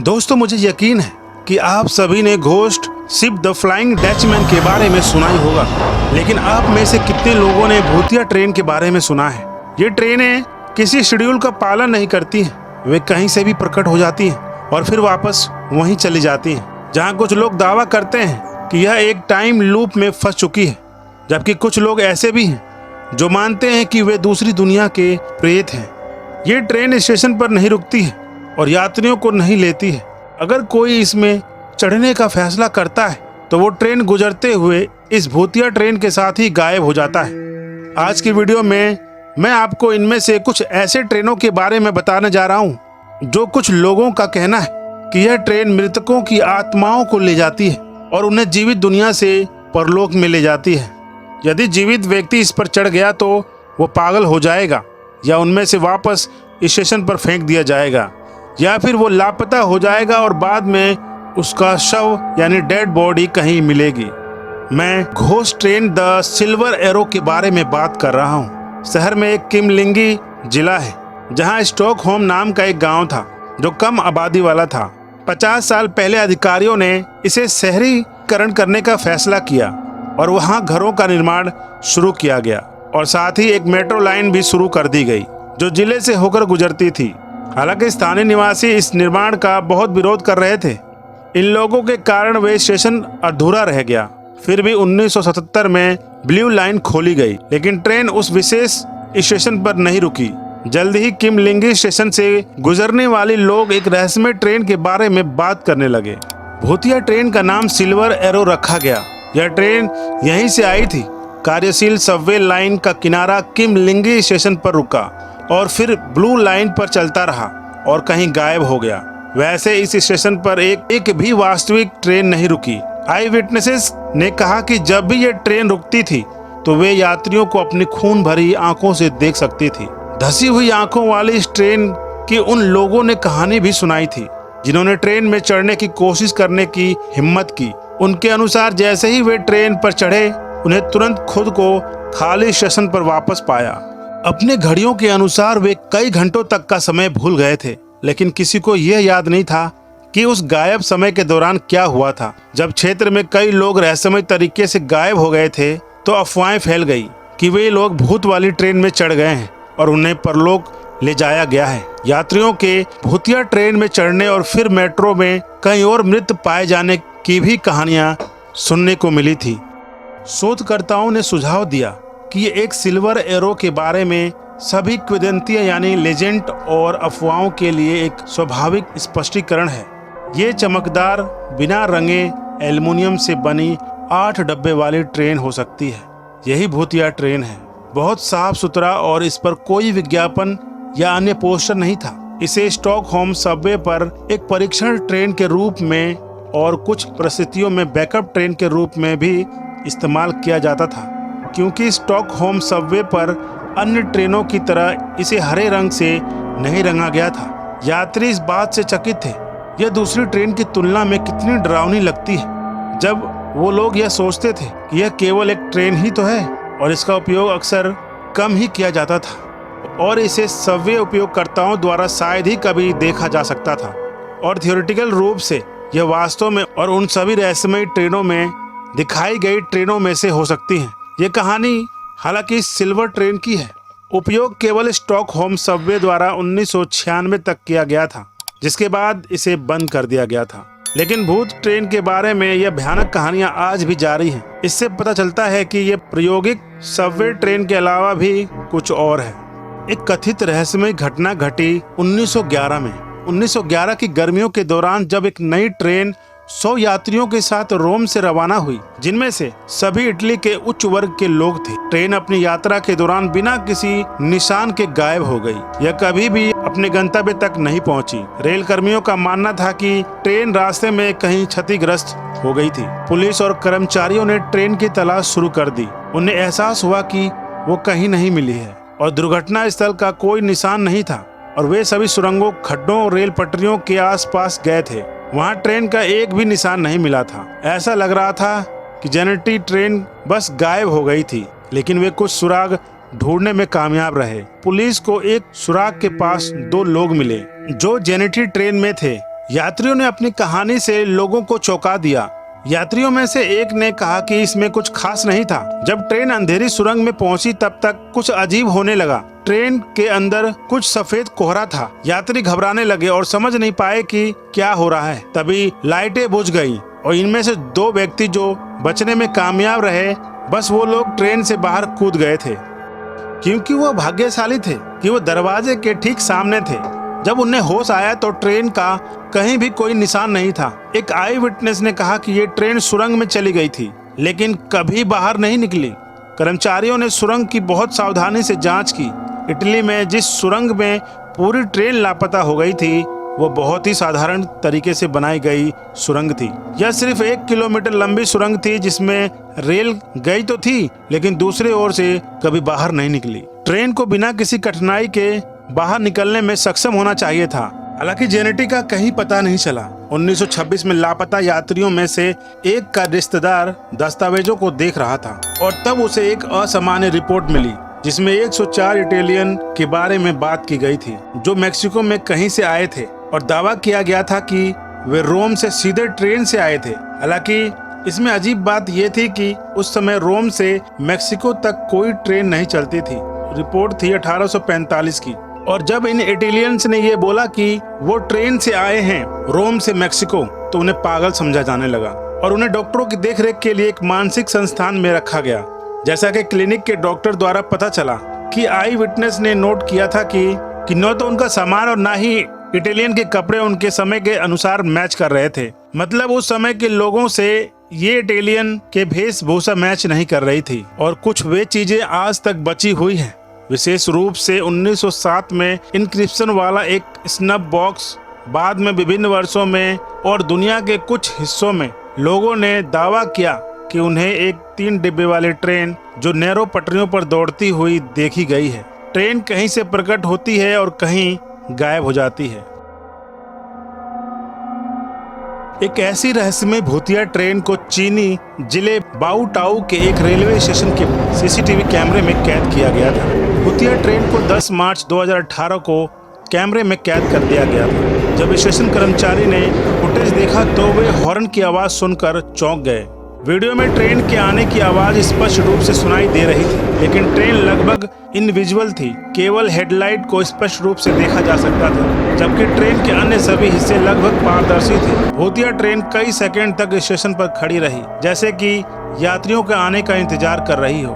दोस्तों, मुझे यकीन है कि आप सभी ने ghost ship the flying Dutchman के बारे में सुना ही होगा, लेकिन आप में से कितने लोगों ने भूतिया ट्रेन के बारे में सुना है। ये ट्रेनें किसी शेड्यूल का पालन नहीं करती हैं। वे कहीं से भी प्रकट हो जाती हैं और फिर वापस वहीं चली जाती हैं। जहां कुछ लोग दावा करते हैं कि यह एक टाइम लूप में फंस चुकी है, जबकि कुछ लोग ऐसे भी हैं जो मानते हैं कि वे दूसरी दुनिया के प्रेत हैं। ये ट्रेन स्टेशन पर नहीं रुकती है और यात्रियों को नहीं लेती है। अगर कोई इसमें चढ़ने का फैसला करता है तो वो ट्रेन गुजरते हुए इस भूतिया ट्रेन के साथ ही गायब हो जाता है। आज की वीडियो में मैं आपको इनमें से कुछ ऐसे ट्रेनों के बारे में बताने जा रहा हूँ जो कुछ लोगों का कहना है कि यह ट्रेन मृतकों की आत्माओं को ले जाती है और उन्हें जीवित दुनिया से परलोक में ले जाती है। यदि जीवित व्यक्ति इस पर चढ़ गया तो वो पागल हो जाएगा या उनमें से वापस स्टेशन पर फेंक दिया जाएगा, या फिर वो लापता हो जाएगा और बाद में उसका शव यानी डेड बॉडी कहीं मिलेगी। मैं ghost train the silver arrow के बारे में बात कर रहा हूँ। शहर में एक किमलिंगी जिला है जहाँ स्टॉकहोम नाम का एक गांव था जो कम आबादी वाला था। 50 साल पहले अधिकारियों ने इसे शहरीकरण करने का फैसला किया और वहाँ घरों का निर्माण शुरू किया गया और साथ ही एक मेट्रो लाइन भी शुरू कर दी गई जो जिले से होकर गुजरती थी। हालांकि स्थानीय निवासी इस निर्माण का बहुत विरोध कर रहे थे। इन लोगों के कारण वे स्टेशन अधूरा रह गया। फिर भी 1977 में ब्लू लाइन खोली गई, लेकिन ट्रेन उस विशेष स्टेशन पर नहीं रुकी। जल्द ही किमलिंगी स्टेशन से गुजरने वाले लोग एक रहस्यमय ट्रेन के बारे में बात करने लगे। भूतिया ट्रेन का नाम सिल्वर एरो रखा गया। यह ट्रेन यहीं से आई थी। कार्यशील सबवे लाइन का किनारा किमलिंगी स्टेशन पर रुका और फिर ब्लू लाइन पर चलता रहा और कहीं गायब हो गया। वैसे इस स्टेशन पर एक भी वास्तविक ट्रेन नहीं रुकी। आई विटनेसेस ने कहा कि जब भी ये ट्रेन रुकती थी तो वे यात्रियों को अपनी खून भरी आंखों से देख सकती थी। धसी हुई आंखों वाली इस ट्रेन की उन लोगों ने कहानी भी सुनाई थी जिन्होंने ट्रेन में चढ़ने की कोशिश करने की हिम्मत की। उनके अनुसार जैसे ही वे ट्रेन पर चढ़े, उन्हें तुरंत खुद को खाली स्टेशन पर वापस पाया। अपने घड़ियों के अनुसार वे कई घंटों तक का समय भूल गए थे, लेकिन किसी को यह याद नहीं था कि उस गायब समय के दौरान क्या हुआ था। जब क्षेत्र में कई लोग रहस्यमय तरीके से गायब हो गए थे तो अफवाहें फैल गई कि वे लोग भूत वाली ट्रेन में चढ़ गए हैं और उन्हें परलोक ले जाया गया है। यात्रियों के भूतिया ट्रेन में चढ़ने और फिर मेट्रो में कहीं और मृत पाए जाने की भी कहानियां सुनने को मिली थी। शोधकर्ताओं ने सुझाव दिया कि ये एक सिल्वर एरो के बारे में सभी किंवदंतियां यानी लेजेंड और अफवाहों के लिए एक स्वाभाविक स्पष्टीकरण है। ये चमकदार बिना रंगे एल्युमिनियम से बनी 8 डब्बे वाली ट्रेन हो सकती है। यही भूतिया ट्रेन है। बहुत साफ सुथरा और इस पर कोई विज्ञापन या अन्य पोस्टर नहीं था। इसे स्टॉकहोम सबवे पर एक परीक्षण ट्रेन के रूप में और कुछ परिस्थितियों में बैकअप ट्रेन के रूप में भी इस्तेमाल किया जाता था, क्योंकि स्टॉकहोम सबवे पर अन्य ट्रेनों की तरह इसे हरे रंग से नहीं रंगा गया था। यात्री इस बात से चकित थे यह दूसरी ट्रेन की तुलना में कितनी डरावनी लगती है, जब वो लोग यह सोचते थे कि यह केवल एक ट्रेन ही तो है और इसका उपयोग अक्सर कम ही किया जाता था और इसे सबवे उपयोगकर्ताओं द्वारा शायद ही कभी देखा जा सकता था। और थियोरेटिकल रूप से यह वास्तव में और उन सभी रहस्यमय ट्रेनों में दिखाई गई ट्रेनों में से हो सकती है। ये कहानी हालांकि सिल्वर ट्रेन की है। उपयोग केवल स्टॉकहोम सबवे द्वारा 1996 तक किया गया था, जिसके बाद इसे बंद कर दिया गया था। लेकिन भूत ट्रेन के बारे में यह भयानक कहानियां आज भी जारी हैं। इससे पता चलता है कि यह प्रायोगिक सबवे ट्रेन के अलावा भी कुछ और है। एक कथित रहस्यमय घटना घटी 1911 में। 1911 की गर्मियों के दौरान जब एक नई ट्रेन 100 यात्रियों के साथ रोम से रवाना हुई, जिनमें से सभी इटली के उच्च वर्ग के लोग थे। ट्रेन अपनी यात्रा के दौरान बिना किसी निशान के गायब हो गई। यह कभी भी अपने गंतव्य तक नहीं पहुंची। रेल कर्मियों का मानना था कि ट्रेन रास्ते में कहीं क्षतिग्रस्त हो गई थी। पुलिस और कर्मचारियों ने ट्रेन की तलाश शुरू कर दी। उन्हें एहसास हुआ कि वो कहीं नहीं मिली है और दुर्घटना स्थल का कोई निशान नहीं था और वे सभी सुरंगों, खड्डों और रेल पटरियों के आसपास गए थे। वहां ट्रेन का एक भी निशान नहीं मिला था। ऐसा लग रहा था कि जेनेटी ट्रेन बस गायब हो गई थी, लेकिन वे कुछ सुराग ढूंढने में कामयाब रहे। पुलिस को एक सुराग के पास 2 लोग मिले जो जेनेटी ट्रेन में थे। यात्रियों ने अपनी कहानी से लोगों को चौंका दिया। यात्रियों में से एक ने कहा कि इसमें कुछ खास नहीं था। जब ट्रेन अंधेरी सुरंग में पहुंची तब तक कुछ अजीब होने लगा। ट्रेन के अंदर कुछ सफेद कोहरा था। यात्री घबराने लगे और समझ नहीं पाए कि क्या हो रहा है। तभी लाइटें बुझ गईं और इनमें से 2 व्यक्ति जो बचने में कामयाब रहे, बस वो लोग ट्रेन से बाहर कूद गए थे, क्योंकि वो भाग्यशाली थे कि वो दरवाजे के ठीक सामने थे। जब उन्हें होश आया तो ट्रेन का कहीं भी कोई निशान नहीं था। एक आई विटनेस ने कहा कि ये ट्रेन सुरंग में चली गई थी, लेकिन कभी बाहर नहीं निकली। कर्मचारियों ने सुरंग की बहुत सावधानी से जांच की। इटली में जिस सुरंग में पूरी ट्रेन लापता हो गई थी, वो बहुत ही साधारण तरीके से बनाई गई सुरंग थी। यह सिर्फ 1 किलोमीटर लंबी सुरंग थी, जिसमें रेल गई तो थी, लेकिन दूसरी ओर से कभी बाहर नहीं निकली। ट्रेन को बिना किसी कठिनाई के बाहर निकलने में सक्षम होना चाहिए था। हालांकि जेनेटी का कहीं पता नहीं चला। 1926 में लापता यात्रियों में से एक का रिश्तेदार दस्तावेजों को देख रहा था और तब उसे एक असामान्य रिपोर्ट मिली, जिसमें 104 इटालियन के बारे में बात की गई थी जो मेक्सिको में कहीं से आए थे और दावा किया गया था कि वे रोम से सीधे ट्रेन से आए थे। हालांकि इसमें अजीब बात यह थी कि उस समय रोम से मेक्सिको तक कोई ट्रेन नहीं चलती थी। रिपोर्ट थी 1845 की। और जब इन इटालियंस ने ये बोला कि वो ट्रेन से आए हैं रोम से मेक्सिको, तो उन्हें पागल समझा जाने लगा और उन्हें डॉक्टरों की देखरेख के लिए एक मानसिक संस्थान में रखा गया। जैसा कि क्लिनिक के डॉक्टर द्वारा पता चला कि आई विटनेस ने नोट किया था कि न तो उनका सामान और ना ही इटालियन के कपड़े उनके समय के अनुसार मैच कर रहे थे। मतलब उस समय के लोगों से ये इटालियन के वेशभूषा मैच नहीं कर रही थी और कुछ वे चीजें आज तक बची हुई हैं। विशेष रूप से 1907 में इनक्रिप्शन वाला एक स्नब बॉक्स। बाद में विभिन्न वर्षों में और दुनिया के कुछ हिस्सों में लोगों ने दावा किया कि उन्हें एक 3 डिब्बे वाली ट्रेन जो नैरो पटरियों पर दौड़ती हुई देखी गई है। ट्रेन कहीं से प्रकट होती है और कहीं गायब हो जाती है। एक ऐसी रहस्यमय भूतिया ट्रेन को चीनी जिले बाओटाओ के एक रेलवे स्टेशन के सीसीटीवी कैमरे में कैद किया गया था। भूतिया ट्रेन को 10 मार्च 2018 को कैमरे में कैद कर दिया गया था। जब स्टेशन कर्मचारी ने फुटेज देखा तो वे हॉर्न की आवाज सुनकर चौंक गए। वीडियो में ट्रेन के आने की आवाज स्पष्ट रूप से सुनाई दे रही थी, लेकिन ट्रेन लगभग इनविजिबल थी। केवल हेडलाइट को स्पष्ट रूप से देखा जा सकता था, जबकि ट्रेन के अन्य सभी हिस्से लगभग पारदर्शी थे। भूतिया ट्रेन कई सेकंड तक स्टेशन पर खड़ी रही, जैसे कि यात्रियों के आने का इंतजार कर रही हो।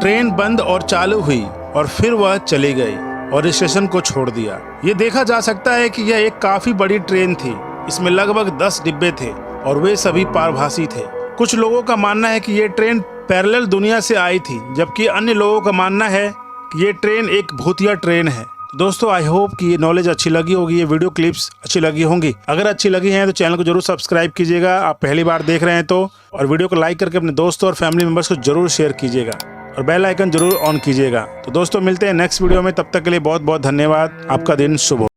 ट्रेन बंद और चालू हुई और फिर वह चली गई और स्टेशन को छोड़ दिया। ये देखा जा सकता है कि यह एक काफी बड़ी ट्रेन थी। इसमें लगभग 10 डिब्बे थे और वे सभी पारभासी थे। कुछ लोगों का मानना है कि ये ट्रेन पैरेलल दुनिया से आई थी, जबकि अन्य लोगों का मानना है कि ये ट्रेन एक भूतिया ट्रेन है। दोस्तों, आई होप कि ये नॉलेज अच्छी लगी होगी, ये वीडियो क्लिप्स अच्छी लगी होंगी। अगर अच्छी लगी हैं तो चैनल को जरूर सब्सक्राइब कीजिएगा, आप पहली बार देख रहे हैं तो, और वीडियो को लाइक करके अपने दोस्तों और फैमिली मेंबर्स को जरूर शेयर कीजिएगा और बेल आइकन जरूर ऑन कीजिएगा। तो दोस्तों, मिलते हैं नेक्स्ट वीडियो में। तब तक के लिए बहुत बहुत धन्यवाद। आपका दिन शुभ हो।